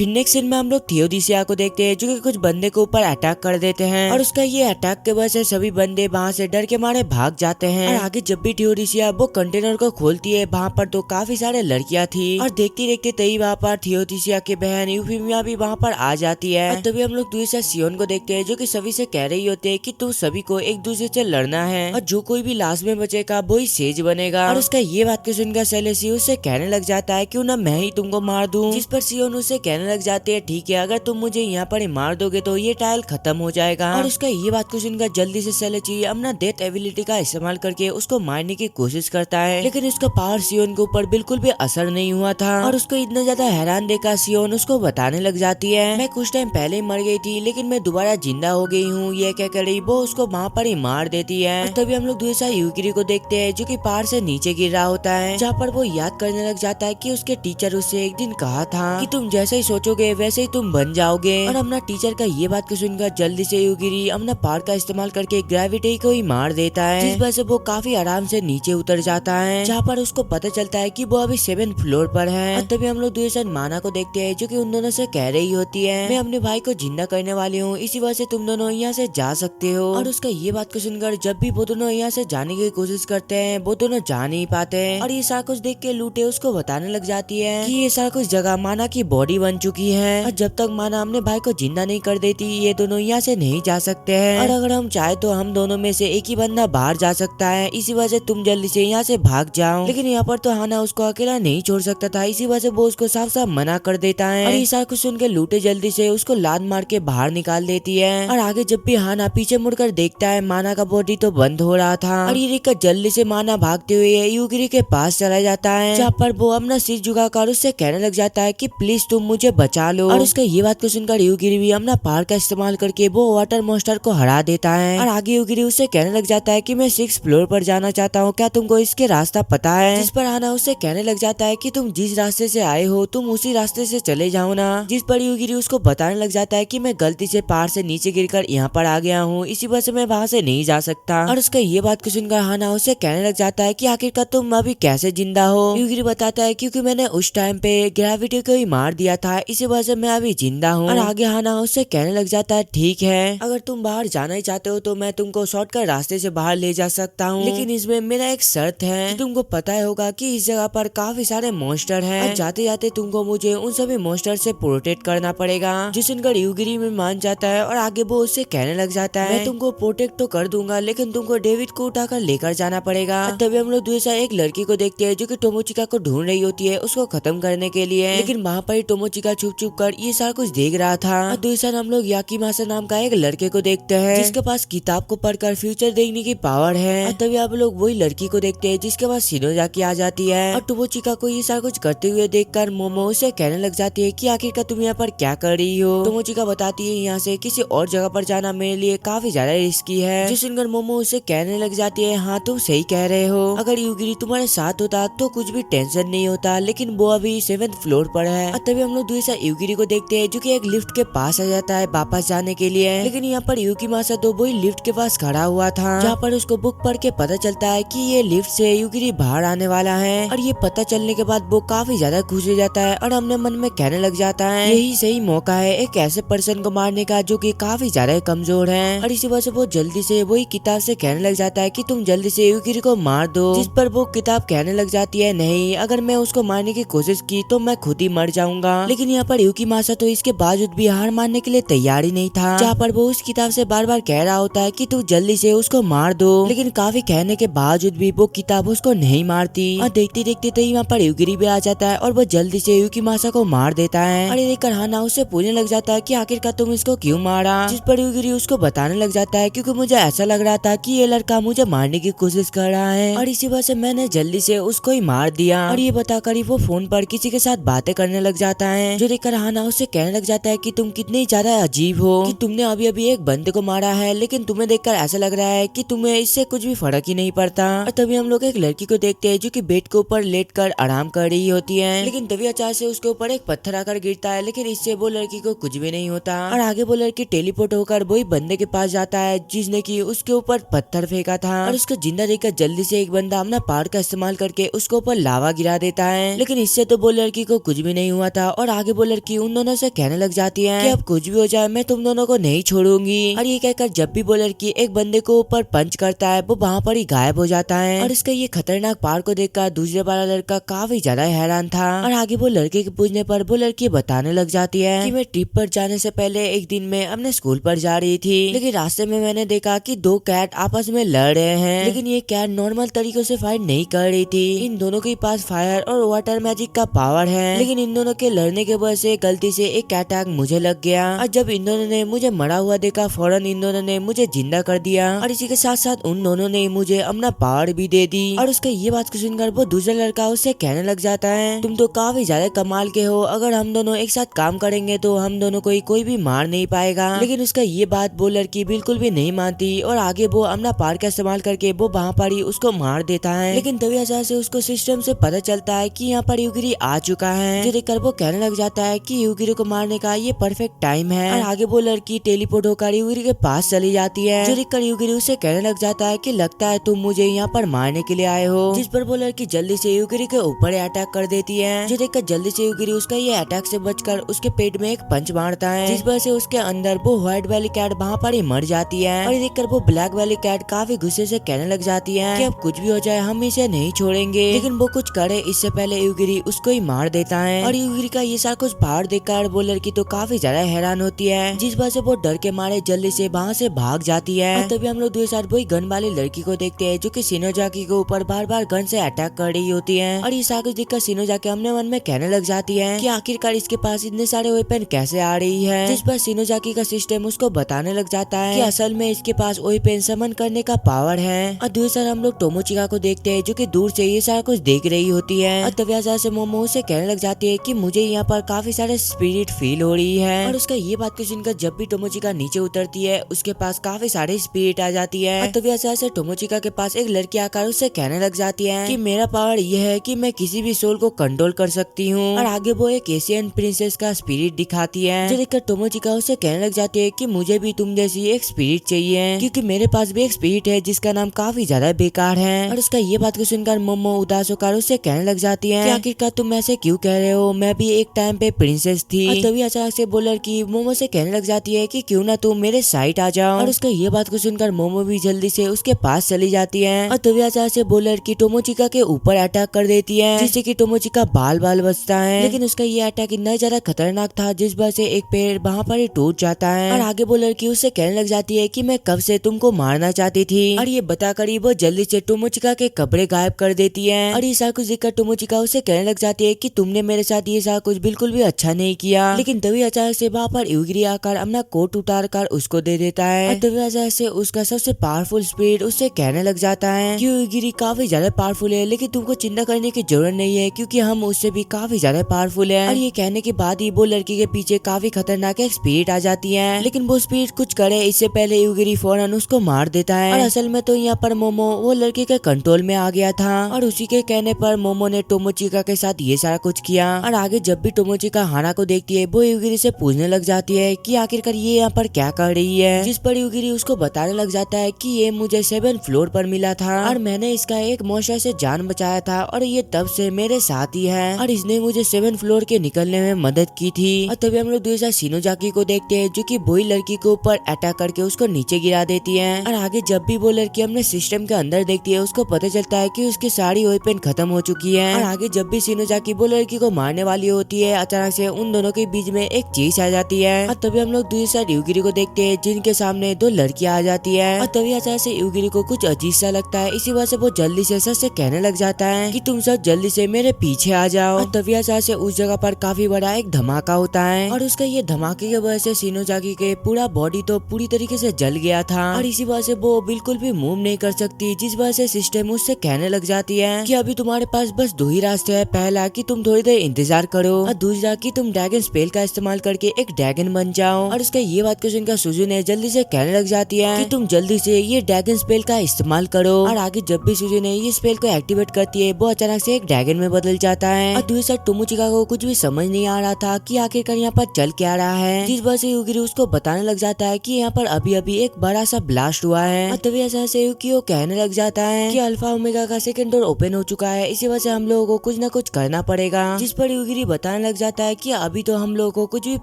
फिर next scene में हम लोग थियोडीसिया को देखते हैं जो कि कुछ बंदे के ऊपर अटैक कर देते हैं और उसका ये अटैक के वजह से सभी बंदे वहाँ से डर के मारे भाग जाते हैं। और आगे जब भी थियोडीसिया वो कंटेनर को खोलती है वहाँ पर तो काफी सारे लड़कियां थी और देखते देखते तभी वहाँ पर थियोडीसिया की बहन यूफेमिया भी वहाँ पर आ जाती है। और तभी हम लोग दूसरे सियोन को देखते हैं जो कि सभी से कह रही होते है कि तुम सभी को एक दूसरे से लड़ना है और जो कोई भी लास्ट में बचेगा वो ही सेज बनेगा। और उसका ये बात को सुनकर सेलेसी उससे कहने लग जाता है क्यों ना मैं ही तुमको मार दूं। जिस पर सियोन उससे कहने लग जाते है ठीक है अगर तुम मुझे यहाँ पर ही मार दोगे तो ये ट्रायल खत्म हो जाएगा। और उसका ये बात को सुनकर जल्दी से सेलेसी अपना डेथ एबिलिटी का इस्तेमाल करके उसको मारने की कोशिश करता है लेकिन उसका पावर सियोन के ऊपर बिल्कुल भी असर नहीं हुआ था। और उसको इतना ज्यादा हैरान देखा सियोन उसको बताने लग जाती है मैं कुछ टाइम पहले ही मर गई थी लेकिन मैं दोबारा जिंदा हो गई हूँ। ये क्या कर रही वो उसको वहाँ पर ही मार देती है। और तभी हम लोग दूसरा यूकिरी को देखते हैं जो कि पहाड़ से नीचे गिर रहा होता है जहाँ पर वो याद करने लग जाता है कि उसके टीचर उससे एक दिन कहा था कि तुम जैसे ही सोचोगे वैसे ही तुम बन जाओगे। और अपना टीचर का ये बात को सुनकर जल्दी से यूकिरी अपना पावर का इस्तेमाल करके ग्रेविटी को ही मार देता है जिस वजह से वो काफी आराम से नीचे उतर जाता है जहाँ पर उसको पता चलता है कि वो अभी 7th फ्लोर पर है। और तभी हम लोग दूसरे माना को देखते हैं जो कि उन दोनों से कह रही होती है मैं अपने भाई को जिंदा करने वाली हूँ इसी वजह से तुम दोनों यहाँ से जा सकते हो। और उसका ये बात को सुनकर जब भी वो दोनों यहाँ से जाने की कोशिश करते हैं वो दोनों जा नहीं पाते हैं। और ये सारा कुछ देख के लूटे उसको बताने लग जाती है कि ये सारा कुछ जगह माना की बॉडी बन चुकी है और जब तक माना अपने भाई को जिंदा नहीं कर देती ये दोनों यहाँ से नहीं जा सकते हैं। और अगर हम चाहे तो हम दोनों में से एक ही बंदा बाहर जा सकता है इसी वजह से तुम जल्दी से यहाँ से भाग जाओ। लेकिन यहाँ पर तो हाना उसको अकेला नहीं छोड़ सकता था इसी वजह से वो उसको साफ साफ मना कर देता है। और ये सारा कुछ सुन के लूटे जल्दी से उसको लात मार के बाहर निकाल देती है। और आगे जब भी हाना पीछे मुड़कर देखता है माना का बॉडी तो बंद हो रहा था और ये देखकर जल्दी से माना भागते हुए यूगिरी के पास चला जाता है जहाँ पर वो अपना सिर झुकाकर उससे कहने लग जाता है कि प्लीज तुम मुझे बचा लो। और उसका ये बात को सुनकर यूगिरी भी अपना पावर का इस्तेमाल करके वो वाटर मॉन्स्टर को हरा देता है। और आगे यूगिरी उससे कहने लग जाता है कि मैं 6th फ्लोर पर जाना चाहता हूँ क्या तुमको इसके रास्ता पता है। जिस पर हाना उससे कहने लग जाता है कि तुम जिस रास्ते से आए हो तुम उसी रास्ते से चले जाओ ना। जिस पर यूगिरी उसको बताने लग जाता है कि मैं गलती से पहाड़ से नीचे गिरकर यहाँ पर आ गया हूँ इसी वजह से मैं वहाँ से नहीं जा सकता। और उसका ये बात को सुनकर हाना उससे कहने लग जाता है कि आखिरकार तुम अभी कैसे जिंदा हो। यूगिरी बताता है क्योंकि मैंने उस टाइम पे ग्रेविटी को ही मार दिया था इसी वजह से मैं अभी जिंदा हूँ। और आगे हाना उससे कहने लग जाता है ठीक है अगर तुम बाहर जाना ही चाहते हो तो मैं तुमको शॉर्टकट रास्ते से बाहर ले जा सकता हूँ लेकिन इसमें मेरा एक शर्त है। तुमको पता होगा कि इस जगह पर काफी सारे मॉन्स्टर हैं और जाते जाते तुमको मुझे उन सभी मॉन्स्टर से प्रोटेक्ट करना पड़ेगा। जो सुनकर यूगिरी में मान जाता है और आगे वो उससे कहने लग जाता है मैं तुमको प्रोटेक्ट तो कर दूंगा लेकिन तुमको डेविड को उठाकर लेकर जाना पड़ेगा। तभी हम लोग दूसरा एक लड़की को देखते हैं जो कि टोमोचिका को ढूंढ रही होती है उसको खत्म करने के लिए लेकिन वहाँ पर टोमोचिका छुप छुप कर ये सारा कुछ देख रहा था। और दूसरा हम लोग याकीमासा नाम का एक लड़के को देखते हैं जिसके पास किताब को पढ़कर फ्यूचर देखने की पावर है। और तभी आप लोग वही लड़की को देखते हैं जिसके पास शिनोजाकी आ जाती है। और टोमोचिका को ये सारा कुछ करते हुए देखकर मोमो उसे कहने लग जाती है कि आखिरकार तुम यहाँ पर क्या कर रही हो। टोमोचिका बताती है यहाँ से किसी और जगह पर जाना मेरे लिए काफी ज्यादा रिस्की है। जो सुनकर मोमो उसे कहने लग जाती है हाँ तुम सही कह रहे हो अगर यूगिरी तुम्हारे साथ होता तो कुछ भी टेंशन नहीं होता लेकिन वो अभी 7th फ्लोर पर है। और तभी हम लोग दूसरा यूगिरी को देखते हैं जो कि एक लिफ्ट के पास आ जाता है वापस जाने के लिए लेकिन यहाँ पर यूकीमासा तो वही लिफ्ट के पास खड़ा हुआ था जहाँ पर उसको बुक पढ़ के पता चलता है कि ये लिफ्ट से यूगिरी बाहर आने वाला है। और ये पता चलने के बाद वो काफी ज्यादा खुश हो जाता है और अपने मन में कहने लग जाता है यही सही मौका है एक ऐसे पर्सन को मारने का जो कि काफी ज्यादा कमजोर है। और इसी वजह से वो जल्दी से वही किताब से कहने लग जाता है कि तुम जल्दी से यूगिरी को मार दो। जिस पर वो किताब कहने लग जाती है नहीं अगर मैं उसको मारने की कोशिश की तो मैं खुद ही मर जाऊंगा। लेकिन यहाँ पर यूकीमासा तो इसके बावजूद भी हार मानने के लिए तैयार ही नहीं था जहाँ पर वो उस किताब से बार बार कह रहा होता है कि तू जल्दी से उसको मार दो लेकिन काफी कहने के बावजूद भी वो किताब उसको नहीं मारती। और देखते देखते तो वहाँ पर यूगिरी भी आ जाता है और वो जल्दी से यूकीमासा को मार देता है। और ये देखकर हाना उससे पूछने लग जाता है कि आखिरकार तुम इसको क्यों मारा। जिस पर यूगिरी उसको बताने लग जाता है क्योंकि मुझे ऐसा लग रहा था कि ये लड़का मुझे मारने की कोशिश कर रहा है और इसी वजह से मैंने जल्दी से उसको ही मार दिया। और ये बताकर ही वो फोन पर किसी के साथ बातें करने लग जाता है जो देखकर हाना उससे कहने लग जाता है कि तुम कितनी ज्यादा अजीब हो कि तुमने अभी अभी एक बंदे को मारा है लेकिन तुम्हें देखकर ऐसा लग रहा है कि तुम्हें इससे कुछ भी फर्क ही नहीं पड़ता। और तभी हम लोग एक लड़की को देखते हैं जो कि बेड के ऊपर लेट कर आराम कर रही होती है लेकिन तभी अचानक से उसके ऊपर एक पत्थर आकर गिरता है लेकिन इससे वो लड़की को कुछ भी नहीं होता। और आगे वो लड़की टेलीपोर्ट होकर वही बंदे के पास जाता है जिसने की उसके ऊपर पत्थर फेंका था और उसको जिंदा देखकर जल्दी से एक बंदा अपना पावर का इस्तेमाल करके उसके ऊपर लावा गिरा देता है लेकिन इससे तो वो लड़की को कुछ भी नहीं हुआ था। और आगे आगे वो लड़की उन दोनों से कहने लग जाती है कि अब कुछ भी हो जाए मैं तुम दोनों को नहीं छोड़ूंगी। और ये कहकर जब भी वो लड़की एक बंदे को ऊपर पंच करता है वो वहाँ पर ही गायब हो जाता है। और इसका ये खतरनाक पावर को देखकर दूसरे वाला लड़का काफी ज्यादा हैरान था। और आगे वो लड़के के पूछने पर वो लड़की बताने लग जाती है कि मैं ट्रिप पर जाने से पहले एक दिन में अपने स्कूल पर जा रही थी, लेकिन रास्ते में मैंने देखा कि दो कैट आपस में लड़ रहे हैं, लेकिन ये कैट नॉर्मल तरीकों से फाइट नहीं कर रही थी। इन दोनों के पास फायर और वाटर मैजिक का पावर है, लेकिन इन दोनों के लड़ने के वजह से गलती से एक अटैक मुझे लग गया। और जब इन दोनों ने मुझे मरा हुआ देखा फौरन इन दोनों ने मुझे जिंदा कर दिया। और इसी के साथ साथ उन दोनों ने मुझे अपना पावर भी दे दी। और उसके ये बात को सुनकर वो दूसरा लड़का उससे कहने लग जाता है तुम तो काफी ज्यादा कमाल के हो, अगर हम दोनों एक साथ काम करेंगे तो हम दोनों को कोई भी मार नहीं पाएगा। लेकिन उसका ये बात वो लड़की बिल्कुल भी नहीं मानती और आगे वो अपना पावर का इस्तेमाल करके वो वहाँ पर ही उसको मार देता है। लेकिन तभी अचानक से उसको सिस्टम से पता चलता है कि यहाँ पर युगिरी आ चुका है, जो देखकर वो कहने लग जाता है कि युगिरी को मारने का ये परफेक्ट टाइम है। और आगे वो लड़की टेलीपोर्ट होकर युगिरी के पास चली जाती है, जो देखकर युगिरी उससे कहने लग जाता है कि लगता है तुम मुझे यहाँ पर मारने के लिए आए हो। जिस पर वो लड़की जल्दी से युगिरी के ऊपर अटैक कर देती है, जो देखकर जल्दी से युगिरी उसका ये अटैक से बचकर उसके पेट में एक पंच मारता है, जिस वजह से उसके अंदर वो व्हाइट वाली कैट वहाँ पर ही मर जाती है। और देखकर वो ब्लैक वाली कैट काफी गुस्से से कहने लग जाती है कि अब कुछ भी हो जाए हम इसे नहीं छोड़ेंगे, लेकिन वो कुछ करे इससे पहले युगिरी उसको ही मार देता है। और युगिरी का ये सारा कुछ पावर देखकर वो लड़की तो काफी ज्यादा हैरान होती है, जिस वजह से वो डर के मारे जल्दी से वहाँ से भाग जाती है। और तभी हम लोग दूसरी साइड वही गन वाली लड़की को देखते हैं जो कि शिनोजाकी के ऊपर बार बार गन से अटैक कर रही होती है। और ये सारा कुछ देखकर शिनोजाकी अपने मन में कहने लग जाती है कि आखिरकार इसके पास इतने सारे वेपन कैसे आ रही है, जिस पर शिनोजाकी का सिस्टम उसको बताने लग जाता है कि असल में इसके पास वेपन समन करने का पावर है। और दूसरी साइड हम लोग टोमोचिका को देखते हैं जो कि दूर से ये सारा कुछ देख रही होती है। और तभी अचानक से मोमो से कहने लग जाती है कि मुझे यहाँ पर काफी सारे स्पिरिट फील हो रही है। और उसका ये बात को सुनकर जब भी टोमोचिका नीचे उतरती है उसके पास काफी सारे स्पिरिट आ जाती है। और तभी अचानक से टोमोचिका के पास एक लड़की आकर उससे कहने लग जाती है कि मेरा पावर ये है कि मैं किसी भी सोल को कंट्रोल कर सकती हूँ। और आगे वो एक एशियन प्रिंसेस का स्पिरिट दिखाती है, जो देखकर टोमोचिका उससे कहने लग जाती है कि मुझे भी तुम जैसी एक स्पिरिट चाहिए, क्योंकि मेरे पास भी एक स्पिरिट है जिसका नाम काफी ज्यादा बेकार है। और उसका ये बात को सुनकर मोमो उदास होकर उससे कहने लग जाती है कि आखिरकार तुम ऐसे क्यों कह रहे हो, मैं भी एक टाइम पे प्रिंसेस थी। और तभी अचानक से वो लड़की मोमो से कहने लग जाती है कि क्यों ना तुम मेरे साइड आ जाओ। और उसका ये बात को सुनकर मोमो भी जल्दी से उसके पास चली जाती है। और तभी अचानक से वो लड़की टोमोचिका के ऊपर अटैक कर देती है, जिससे कि टोमोचिका बाल बाल बचता है। लेकिन उसका ये अटैक इतना ज्यादा खतरनाक था जिस वजह से एक पैर वहाँ पर ही टूट जाता है। और आगे वो लड़की उससे कहने लग जाती है कि मैं कब से तुमको मारना चाहती थी। और ये बताकर ही वो जल्दी से टोमोचिका के कपड़े गायब कर देती है। और ये सारा कुछ देखकर टोमोचिका उससे कहने लग जाती है कि तुमने मेरे साथ ये सारा कुछ बिल्कुल भी अच्छा नहीं किया। लेकिन तभी अचानक से वहाँ पर युगिरी आकर अपना कोट उतार कर उसको दे देता है। और तभी अचानक से उसका सबसे पावरफुल स्पिरिट उससे कहने लग जाता है कि युगिरी काफी ज्यादा पावरफुल है, लेकिन तुमको चिंता करने की जरूरत नहीं है क्योंकि हम उससे भी काफी ज्यादा पावरफुल है। और ये कहने के बाद ही वो लड़की के पीछे काफी खतरनाक एक स्पिरिट आ जाती है, लेकिन वो स्पिरिट कुछ करे इससे पहले युगिरी फौरन उसको मार देता है। और असल में तो यहाँ पर मोमो वो लड़के के कंट्रोल में आ गया था, और उसी के कहने पर मोमो ने टोमोचिका के साथ ये सारा कुछ किया। और आगे जब भी टोमोचिका हाना को देखती है वो युगिरी से पूछने लग जाती है कि आखिरकार ये यहाँ पर क्या कर रही है, जिस पर युगिरी उसको बताने लग जाता है कि ये मुझे 7 फ्लोर पर मिला था और मैंने इसका एक मॉन्स्टर से जान बचाया था और ये तब से मेरे साथ ही है और इसने मुझे 7 फ्लोर के निकलने में मदद की थी। और तभी हम लोग दूसरा शिनोजाकी को देखते हैं जो कि वही लड़की के ऊपर अटैक करके उसको नीचे गिरा देती है। और आगे जब भी वो लड़की अपने सिस्टम के अंदर देखती है उसको पता चलता है कि उसकी सारी वेपन खत्म हो चुकी है। और आगे जब भी शिनोजाकी वो लड़की को मारने वाली होती है अचानक से उन दोनों के बीच में एक चीज आ जाती है। और तभी हम लोग दूसरी साइड युगिरी को देखते हैं जिनके सामने 2 लड़कियां आ जाती है। और तभी अचानक से युगिरी को कुछ अजीब सा लगता है, इसी वजह से वो जल्दी से सच से कहने लग जाता है कि तुम सब जल्दी से मेरे पीछे आ जाओ। और तभी अचानक से उस जगह पर काफी बड़ा एक धमाका होता है और उसका ये धमाके की वजह से शिनोजाकी के पूरा बॉडी तो पूरी तरीके से जल गया था और इसी वजह से वो बिल्कुल भी मूव नहीं कर सकती, जिस वजह से सिस्टम उससे कहने लग जाती है कि अभी तुम्हारे पास बस 2 ही रास्ते हैं, पहला कि तुम थोड़ी देर इंतजार करो और दूसरा कि तुम ड्रैगन स्पेल का इस्तेमाल करके एक ड्रैगन बन जाओ। और उसका ये बात को सुनकर सुजुने जल्दी से कहने लग जाती है कि तुम जल्दी से ये ड्रैगन स्पेल का इस्तेमाल करो। और आगे जब भी सुजुने ये स्पेल को एक्टिवेट करती है वो अचानक से एक ड्रैगन में बदल जाता है। और दूसरी साइड टोमोचिका को कुछ भी समझ नहीं आ रहा था कि आखिरकार यहाँ पर चल क्या रहा है, जिस वजह से युगिरी उसको बताने लग जाता है कि यहाँ पर अभी अभी एक बड़ा सा ब्लास्ट हुआ है। और तभी ऐसा से युकियो कहने लग जाता है कि अल्फा ओमेगा का सेकंड डोर ओपन हो चुका है, इसी वजह से हम लोगों को कुछ न कुछ करना पड़ेगा, जिस पर युगिरी बताने लग जाता है कि अभी तो हम लोगों को कुछ भी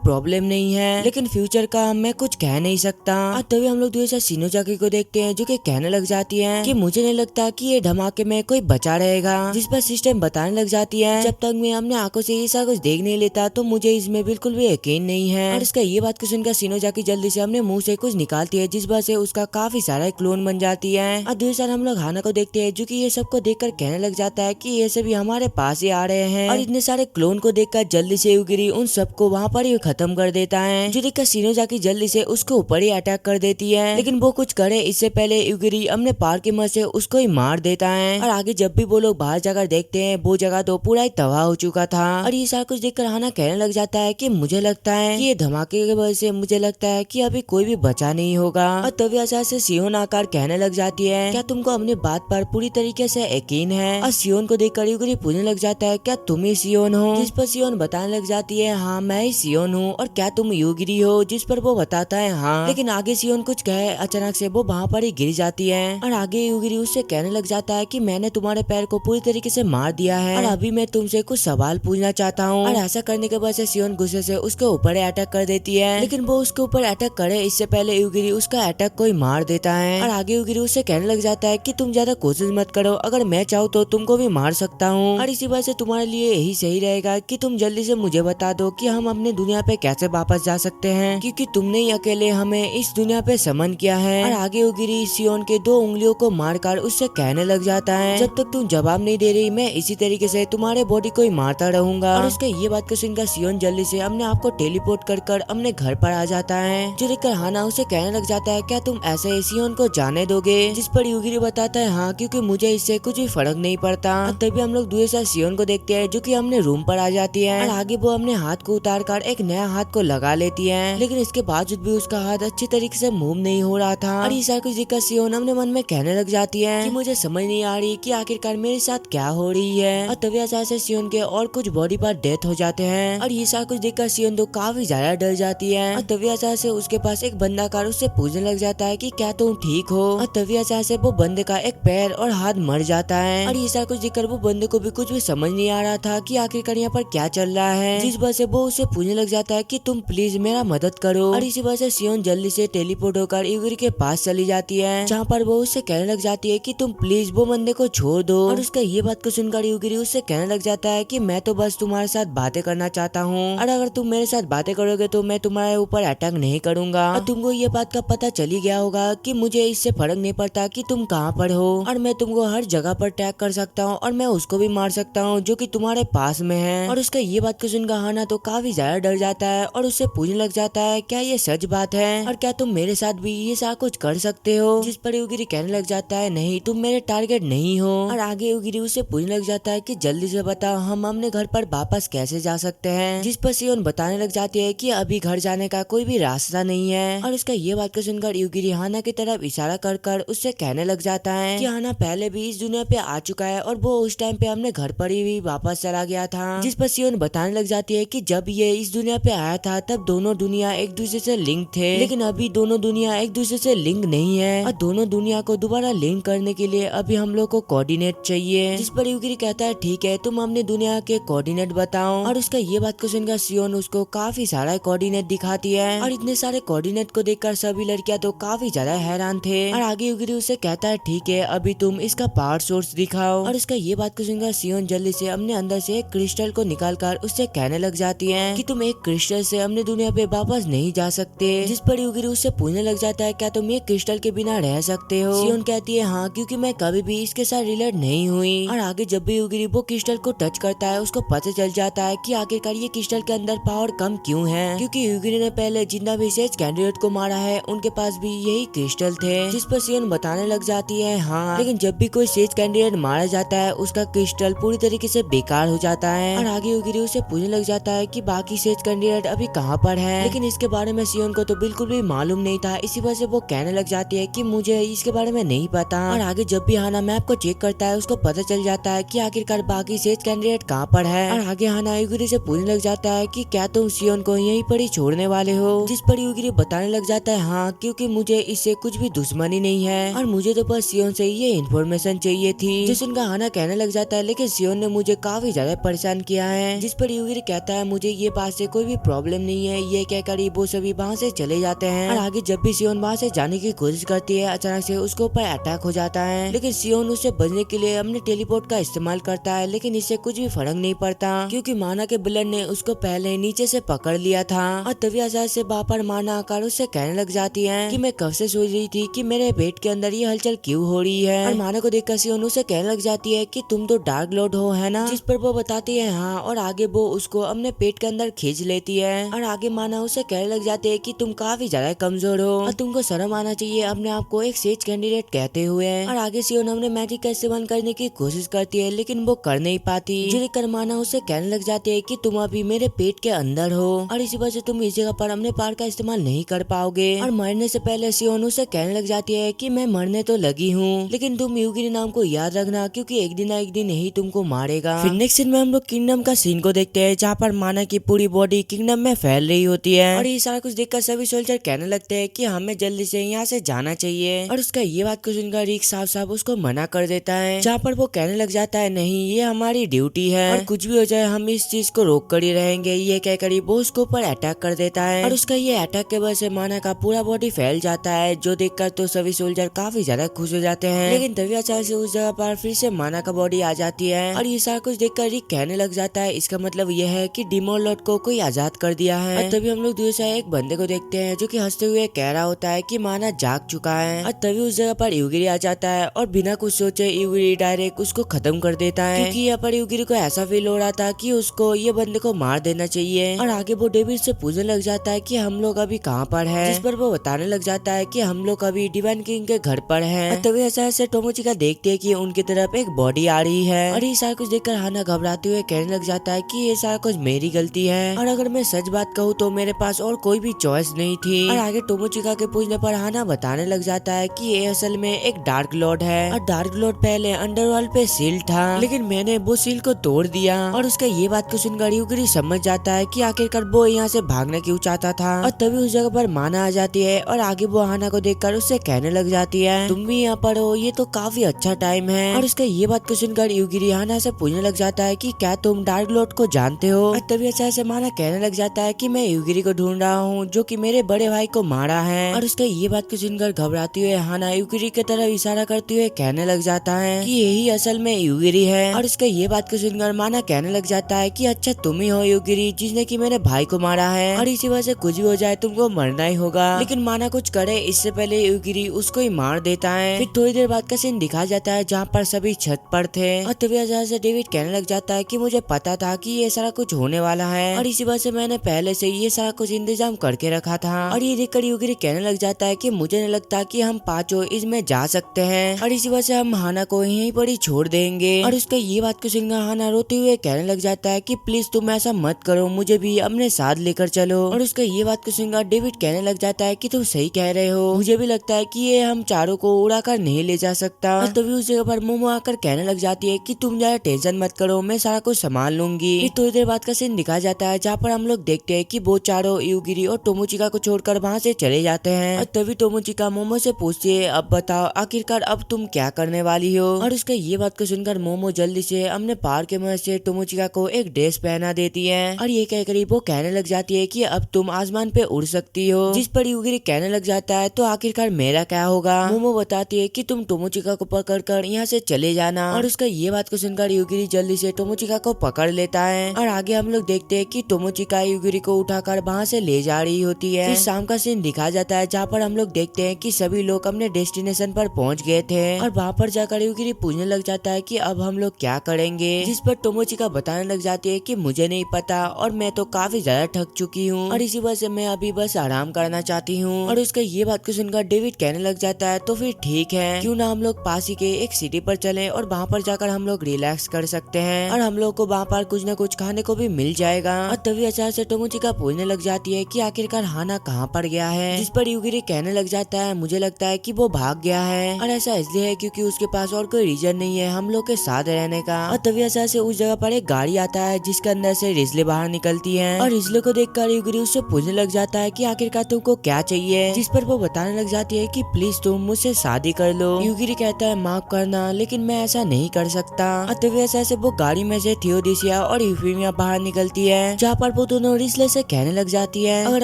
प्रॉब्लम नहीं है, लेकिन फ्यूचर का मैं कुछ कह नहीं सकता। और तभी हम लोग दूसरा शिनोजाकी को देखते हैं जो कि कहने लग जाती है कि मुझे नहीं लगता कि ये धमाके में कोई बचा रहेगा। जिस पर सिस्टम बताने लग जाती है जब तक मैं अपने आंखों से ये सारा कुछ देख नहीं लेता तो मुझे इसमें बिल्कुल भी यकीन नहीं है। और इसका ये बात को सुनकर शिनोजाकी जल्दी से अपने मुंह से कुछ निकालती है, जिस वजह से उसका काफी सारा क्लोन बन जाती है। और दूसरा हम लोग हाना को देखते हैं जो कि ये सबको देखकर कहने लग जाता है कि ये सभी हमारे पास ही आ रहे हैं। और इतने सारे क्लोन को देखकर जल्दी से युगिरी उन सबको वहाँ पर ही खत्म कर देता है, जो देखकर शिनोजाकी जल्दी से उसके ऊपर ही अटैक कर देती है। लेकिन वो कुछ करे इससे पहले युगिरी अपने पार की मदद से उसको ही मार देता है। और आगे जब भी वो लोग बाहर जाकर देखते हैं वो जगह तो पूरा ही तबाह हो चुका था। और ये सारा कुछ देखकर हाना कहने लग जाता है कि मुझे लगता है कि ये धमाके की वजह से मुझे लगता है कि अभी कोई भी बचा नहीं होगा। और तभी अचानक से सियोन आकर कहने लग जाती है क्या तुमको अपनी बात पर पूरी तरीके से यकीन है। और सियोन को देखकर युगिरी पूछने लग जाता है क्या तुम ही सियोन हो। जिस पर सियोन बताने लग जाती है हाँ मैं ही सियोन हूँ। और क्या तुम युगिरी हो। जिस पर वो बताता है हाँ। लेकिन आगे सियोन कुछ कहे अचानक से वो वहाँ पर ही गिर जाती है। और आगे युगिरी उससे कहने लग जाता है कि मैंने तुम्हारे पैर को पूरी तरीके से मार दिया है और अभी मैं तुमसे कुछ सवाल पूछना चाहता हूँ। और ऐसा करने के बाद से सियोन गुस्से से उसके ऊपर अटैक कर देती है, लेकिन वो उसके ऊपर अटैक करे इससे पहले युगिरी उसका अटैक कोई मार देता है। और आगे युगिरी उससे कहने लग जाता है कि तुम ज्यादा कोशिश मत करो, अगर मैं चाहूँ तो तुमको भी मार सकता हूँ। और इसी वजह से तुम्हारे लिए यही सही रहेगा कि तुम जल्दी से मुझे बता दो कि हम अपने दुनिया पे कैसे वापस जा सकते हैं, क्योंकि तुमने ही अकेले हमें इस दुनिया पे समन किया है। और आगे युगिरी सियोन के 2 उंगलियों को मारकर उससे कहने लग जाता है जब तक तुम जवाब नहीं दे रही मैं इसी तरीके से तुम्हारे बॉडी को ही मारता रहूंगा। और उसके ये बात को सुनकर सियोन जल्दी से अपने आप को टेलीपोर्ट कर अपने घर पर आ जाता है, जो देखकर हाना उसे कहने लग जाता है क्या तुम ऐसे ही सियोन को जाने दोगे। जिस पर युगिरी बताता है हाँ क्योंकि मुझे इससे कुछ भी फर्क नहीं पड़ता। और तभी हम लोग दूसरे सियोन को देखते हैं जो कि अपने रूम पर आ जाती है। और आगे वो अपने हाथ को उतार कर एक नया हाथ को लगा लेती है, लेकिन इसके बावजूद भी उसका हाथ अच्छी तरीके से मूव नहीं हो रहा था। और ये कुछ देखकर सियोन अपने मन में कहने लग जाती है कि मुझे समझ नहीं आ रही कि आखिरकार मेरे साथ क्या हो रही है। और तभी अचानक से सियोन के और कुछ बॉडी पार्ट डेथ हो जाते हैं। और ये सारा कुछ देखकर सियोन तो काफी ज्यादा डर जाती है। और तभी अचानक से उसके पास एक बंदा कार उससे पूछने लग जाता है कि क्या तुम ठीक हो। और तभी अचानक से वो बंदे का एक पैर और हाथ मर जाता है। और ये सारा कुछ देखकर वो बंदे को भी कुछ भी समझ नहीं आ रहा था कि आखिरकार यहाँ पर क्या चल रहा है, जिस वजह से वो उसे पूछने लग जाता है कि तुम प्लीज मेरा मदद करो। और इसी वजह से सियोन जल्दी से टेलीपोर्ट होकर युगिरी के पास चली जाती है, जहाँ पर वो उससे कहने लग जाती है कि तुम प्लीज वो बंदे को छोड़ दो। और उसका ये बात को सुनकर युगिरी उससे कहने लग जाता है कि मैं तो बस तुम्हारे साथ बातें करना चाहता हूँ, और अगर तुम मेरे साथ बातें करोगे तो मैं तुम्हारे ऊपर अटैक नहीं करूंगा। और तुमको ये बात का पता चल ही गया होगा कि मुझे इससे फर्क नहीं पड़ता कि तुम कहाँ पर हो, और मैं तुमको हर जगह पर अटैक कर सकता हूँ और मैं उसको भी मार सकता हूँ जो कि तुम्हारे पास में है। और उसका ये बात को सुनकर हाना तो काफी ज्यादा डर जाता है और उससे पूछने लग जाता है क्या ये सच बात है और क्या तुम मेरे साथ भी ये सारा कुछ कर सकते हो। जिस पर युगिरी कहने लग जाता है नहीं तुम मेरे टारगेट नहीं हो। और आगे युगिरी उससे पूछने लग जाता है कि जल्दी से बताओ हम अपने घर पर वापस कैसे जा सकते हैं। जिस पर सियोन बताने लग जाती है कि अभी घर जाने का कोई भी रास्ता नहीं है। और उसका ये बात को सुनकर युगिरी हाना की तरफ इशारा कर उससे कहने लग जाता है कि हाना पहले भी इस दुनिया पे आ चुका है और वो उस टाइम पे अपने घर पर ही भी वापस चला गया था। जिस पर सियोन बताने लग जाती है कि जब ये इस दुनिया पे आया था तब दोनों दुनिया एक दूसरे से लिंक थे, लेकिन अभी दोनों दुनिया एक दूसरे से लिंक नहीं है और दोनों दुनिया को दोबारा लिंक करने के लिए अभी हम लोग को कोऑर्डिनेट चाहिए। जिस पर युगिरी कहता है ठीक है तुम अपनी दुनिया के कोऑर्डिनेट बताओ। और उसका ये बात को सुनकर सियोन उसको काफी सारा कोऑर्डिनेट दिखाती है और इतने सारे कोऑर्डिनेट को देखकर सभी लड़कियां तो काफी ज्यादा हैरान थे। और आगे युगिरी उससे कहता है ठीक है अभी तुम इसका पावर सोर्स दिखाओ। और उसका ये बात को सुनकर सियोन जल्दी से अपने अंदर से एक क्रिस्टल को निकालकर उससे कहने लग जाती है कि तुम एक क्रिस्टल से अपने दुनिया पे वापस नहीं जा सकते। जिस पर युगिरी उससे पूछने लग जाता है क्या तुम ये क्रिस्टल के बिना रह सकते हो। सियोन कहती है हाँ क्योंकि मैं कभी भी इसके साथ रिलेट नहीं हुई। और आगे जब भी युगिरी वो क्रिस्टल को टच करता है उसको पता चल जाता है कि आखिरकार ये क्रिस्टल के अंदर पावर कम क्यों है, क्योंकि युगिरी ने पहले जितना भी सेज कैंडिडेट को मारा है उनके पास भी यही क्रिस्टल थे। जिस पर सियोन बताने लग जाती है हाँ लेकिन जब भी कोई सेज कैंडिडेट मारा जाता है उसका क्रिस्टल पूरी तरीके से बेकार हो जाता है। और आगे युगिरी उसे पूछने लग जाता है कि बाकी सेज कैंडिडेट अभी कहाँ पर है, लेकिन इसके बारे में सियोन को तो बिल्कुल भी मालूम नहीं था। इसी वजह से वो कहने लग जाती है कि मुझे इसके बारे में नहीं पता। और आगे जब भी हाना मैप को चेक करता है उसको पता चल जाता है कि आखिरकार बाकी सेज कैंडिडेट कहाँ पर है। और आगे हाना युगिरी से पूछने लग जाता है कि क्या तुम सियोन को यहीं पर ही छोड़ने वाले हो। जिस पर युगिरी बताने लग जाता है हाँ क्योंकि मुझे इससे कुछ भी दुश्मनी नहीं है और मुझे तो बस सियोन से ये इन्फॉर्मेशन चाहिए थी। जिस उनका हाना कहने लग जाता है लेकिन सियोन ने मुझे काफी ज्यादा परेशान किया है। जिस पर यूगिरी कहता है मुझे ये बात से कोई भी प्रॉब्लम नहीं है। ये कहकर वो सभी वहाँ से चले जाते हैं। और आगे जब भी सियोन वहाँ से जाने की कोशिश करती है, अचानक से उसके ऊपर अटैक हो जाता है। लेकिन सियोन उससे बचने के लिए अपने टेलीपोर्ट का इस्तेमाल करता है, लेकिन इससे कुछ भी फर्क नहीं पड़ता क्योंकि माना के ब्लड ने उसको पहले नीचे से पकड़ लिया था। और तभी अचानक से वहाँ पर माना आकर उससे कहने लग जाती है कि मैं कब से सोच रही थी कि मेरे पेट के अंदर ये हलचल क्यों हो रही है। और माना को देखकर सियोन उसे कहने लग जाती है कि तुम तो डार्क लॉर्ड हो, है ना? जिस पर वो बताती है हाँ, और आगे वो उसको अपने पेट के अंदर खींच लेती है। और आगे माना उसे कहने लग जाते है कि तुम काफी ज्यादा कमजोर हो और तुमको शर्म आना चाहिए अपने आप को एक सेज कैंडिडेट कहते हुए। और आगे सियोन अपने मैजिक का इस्तेमाल करने की कोशिश करती है, लेकिन वो कर नहीं पाती। जो देखकर माना उसे कहने लग जाती है कि तुम अभी मेरे पेट के अंदर हो और इसी वजह से तुम इस जगह पर अपने पावर का इस्तेमाल नहीं कर पाओगे। और मरने से पहले सियोन उसे कहने लग जाती है कि मैं मरने तो लगी हूँ, लेकिन तुम यूगिरी नाम को याद रखना क्योंकि एक दिन ना एक दिन यही तुमको मारेगा। फिर नेक्स्ट सीन में हम लोग किंगडम का सीन को देखते हैं, जहाँ पर माना की पूरी बॉडी किंगडम में फैल रही होती है। और ये सारा कुछ देखकर सभी सोल्जर कहने लगते हैं कि हमें जल्दी से यहाँ से जाना चाहिए। और उसका ये बात को सुनकर रिक साफ साफ उसको मना कर देता है, जहाँ पर वो कहने लग जाता है नहीं, ये हमारी ड्यूटी है और कुछ भी हो जाए हम इस चीज को रोक कर ही रहेंगे। ये कहकर वो उसके ऊपर अटैक कर देता है और उसका ये अटैक के वजह से माना का पूरा बॉडी फैल जाता है, जो देखकर तो सभी सोल्जर काफी ज्यादा खुश हो जाते हैं। लेकिन तभी अचानक से उस जगह पर फिर से माना का बॉडी आ जाती है और ये सारा कुछ देखकर रिक कहने लग जाता है इसका मतलब ये है कि डिमोन लॉर्ड को कोई आजाद कर दिया है। और तभी हम लोग दूर से एक बंदे को देखते हैं जो कि हंसते हुए कह रहा होता है कि माना जाग चुका है। और तभी उस जगह पर यूगिरी आ जाता है और बिना कुछ सोचे यूगिरी डायरेक्ट उसको खत्म कर देता है, क्योंकि यहाँ पर यूगिरी को ऐसा फील हो रहा था कि उसको ये बंदे को मार देना चाहिए। और आगे वो डेविड से पूछने लग जाता है कि हम लोग अभी कहाँ पर है, जिस पर वो बताने लग जाता है कि हम लोग अभी डिवाइन किंग के घर पर है। और तभी ऐसा टोमोचिका देखते है कि उनकी तरफ एक बॉडी आ रही है और ये सारा कुछ देखकर हाना घबराते हुए कहने लग जाता है कि ये सारा कुछ मेरी गलती है और अगर मैं सच बात कहूँ तो मेरे पास और कोई भी चॉइस नहीं थी। और आगे टोमोचिका के पूछने पर हाना बताने लग जाता है कि ये असल में एक डार्क लॉर्ड है और डार्क लॉर्ड पहले अंडरवर्ल्ड पे सील था, लेकिन मैंने वो सील को तोड़ दिया। और उसका ये बात को सुनकर यूगिरी समझ जाता है कि आखिरकार वो यहाँ से भागना क्यों चाहता था। और तभी उस जगह पर माना आ जाती है और आगे वो हाना को देखकर उससे कहने लग जाती है तुम भी यहाँ पर हो, ये तो काफी अच्छा टाइम है। और उसका ये बात को सुनकर यूगिरी हाना से पूछने लग जाता है कि क्या तुम डार्क लॉर्ड को जानते हो। और तभी अच्छा से माना कहने लग जाता है कि मैं यूगिरी को ढूंढ रहा हूँ जो कि मेरे बड़े भाई को मारा है। और उसका ये बात को सुनकर घबराती हुए हाना यूगिरी की तरफ इशारा करते हुए कहने लग जाता है कि यही असल में यूगिरी है। और उसका ये बात को सुनकर माना कहने लग जाता है कि अच्छा तुम ही हो यूगिरी जिसने कि मेरे भाई को मारा है और इसी वजह से कुछ भी हो जाए तुमको मरना ही होगा। लेकिन माना कुछ करे इससे पहले यूगिरी उसको ही मार देता है। फिर थोड़ी देर बाद का सीन दिखा जाता है जहाँ पर सभी छत पर थे और तभी अचानक से डेविड कहने लग जाता है कि मुझे पता था कि ये सारा कुछ होने वाला है और इसी वजह से मैंने पहले से ये सारा कुछ इंतजाम करके रखा था। और ये देखकर यूगिरी कहने लग जाता है कि मुझे नहीं लगता कि हम पांचों इसमें जा सकते हैं और इसी वजह से हम हाना को यहीं पर ही छोड़ देंगे। और उसका ये बात को सुनकर हाना रोते हुए कहने लग जाता है कि प्लीज तुम ऐसा मत करो, मुझे भी अपने साथ लेकर चलो। और उसका ये बात को सुनकर डेविड कहने लग जाता है कि तुम सही कह रहे हो, मुझे भी लगता है कि ये हम चारों को उड़ा कर नहीं ले जा सकता। और तभी उस जगह पर मोमो आकर कहने लग जाती है कि तुम ज्यादा टेंशन मत करो, मैं सारा कुछ संभाल लूंगी। फिर थोड़ी देर बाद का सीन दिखा जाता है जहाँ पर हम लोग देखते हैं कि वो चारों यूगिरी और टोमोचिका को छोड़कर वहाँ से चले जाते हैं। और तभी टोमोचिका मोमो से पूछती है अब बताओ आखिरकार अब तुम क्या करने वाली हो। और उसका ये बात को सुनकर मोमो जल्दी से अपने पार के मदद से टोमोचिका को एक ड्रेस पहना देती है और ये कहकर वो कहने लग जाती है कि अब तुम आसमान पे उड़ सकती हो। जिस पर यूगिरी कहने लग जाता है तो आखिरकार मेरा क्या होगा। मोमो बताती है कि तुम टोमोचिका को पकड़कर यहाँ से चले जाना। और उसका ये बात को सुनकर यूगिरी जल्दी से टोमोचिका को पकड़ लेता है और आगे हम लोग देखते हैं कि टोमोचिका यूगिरी को उठाकर वहाँ से ले जा रही होती है। फिर शाम का सीन दिखा जाता है जहाँ पर हम लोग देखते हैं कि सभी लोग अपने डेस्टिनेशन पर पहुँच गए थे और वहाँ पर जाकर यूगिरी पूछने लग जाता है कि अब हम लोग क्या करेंगे। जिस पर टोमोचिका बताने लग जाती है कि मुझे नहीं पता और मैं तो काफी ज्यादा थक चुकी हूँ और इसी वजह से मैं अभी बस आराम करना चाहती हूँ। और उसका ये बात को सुनकर डेविड कहने लग जाता है तो फिर ठीक है, क्यों ना हम लोग पास ही के एक सिटी पर चलें और वहाँ पर जाकर हम लोग रिलैक्स कर सकते हैं और हम लोग को वहाँ पर कुछ न कुछ खाने को भी मिल जाएगा। और तभी अचानक से टोमोचिका पूछने लग जाती है कि आखिरकार हाना कहाँ पर गया है। जिस पर यूगिरी कहने लग जाता है मुझे लगता है कि वो भाग गया है और ऐसा इसलिए है क्योंकि उसके पास और कोई रीजन नहीं है हम लोग के साथ रहने का। और तभी अचानक से उस जगह पर एक गाड़ी आता है जिसके अंदर से रिजले बाहर निकलती है और रिजले को देखकर यूगिरी उससे पूछने लग जाता है कि आखिरकार तुमको क्या चाहिए। जिस पर वो बताने लग जाती है कि प्लीज तुम मुझसे शादी कर लो। यूगिरी कहता है माफ करना लेकिन मैं ऐसा नहीं कर सकता। और तभी ऐसा वो गाड़ी में से थियोडीसिया और यूफेमिया बाहर निकलती है, जहाँ पर वो दोनों रिजले से कहने लग जाती है अगर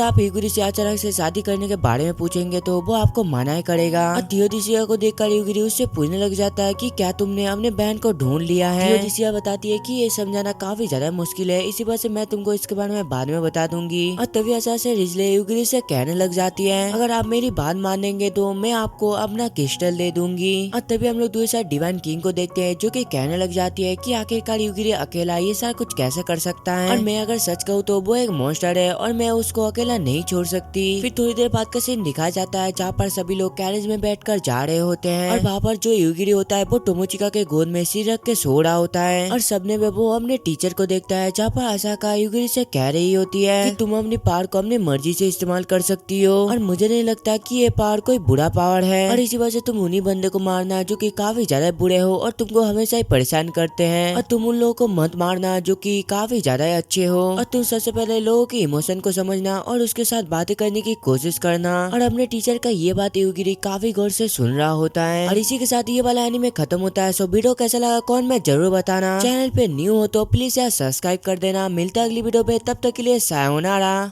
आप यूगिरी से अचानक से शादी करने के बारे में पूछेंगे तो वो आपको मना ही करेगा। और थियोडिसिया को देखकर यूगिरी उससे पूछने लग जाता है कि क्या तुमने अपने बहन को ढूंढ लिया है। थियोडिसिया बताती है कि ये समझाना काफी ज्यादा मुश्किल है, इसी वजह से मैं तुमको इसके बारे में बाद में बता दूंगी। और तभी अचानक से रिजले यूगिरी से कहने लग जाती है अगर आप मेरी बात मानेंगे तो मैं आपको अपना क्रिस्टल दे दूंगी। और तभी हम लोग दूसरे डिवाइन किंग को देखते हैं जो कि कहने लग जाती है कि आखिरकार यूगिरी अकेला ये सारा कुछ कैसे कर सकता है, और मैं अगर सच कहूँ तो वो एक मॉन्स्टर है और मैं उसको अकेला नहीं छोड़ सकती। फिर थोड़ी देर बाद का सीन दिखाया जाता है जहाँ पर सभी लोग कैरेज में बैठकर जा रहे होते हैं और वहाँ पर जो यूगिरी होता है वो टोमोचिका के गोद में सिर रख के सो रहा होता है। और सबने वो अपने टीचर को देखता है जहाँ पर असाका यूगिरी से कह रही होती है कि तुम अपनी पावर को अपनी मर्जी से इस्तेमाल कर सकती हो और मुझे नहीं लगता कि ये पावर कोई बुरा पावर है, और इसी वजह से तुम उन्हीं बंदे को मारना जो कि काफी ज्यादा बुरे हो और तुमको हमेशा ही परेशान करते हैं, और तुम उन लोगों को मत मारना जो कि काफी ज्यादा अच्छे हो, और तुम सबसे पहले लोगों की इमोशन को समझना और उसके साथ बातें करने की कोशिश करना। और अपने टीचर का ये बात यूगिरी काफी गौर से सुन रहा होता है। और इसी के साथ ये वाला एनीमे खत्म होता है। सो वीडियो कैसा लगा कौन में जरूर बताना, चैनल पे न्यू हो तो प्लीज यार सब्सक्राइब कर देना। मिलता है अगली वीडियो पे, तब तक के लिए सायोनारा।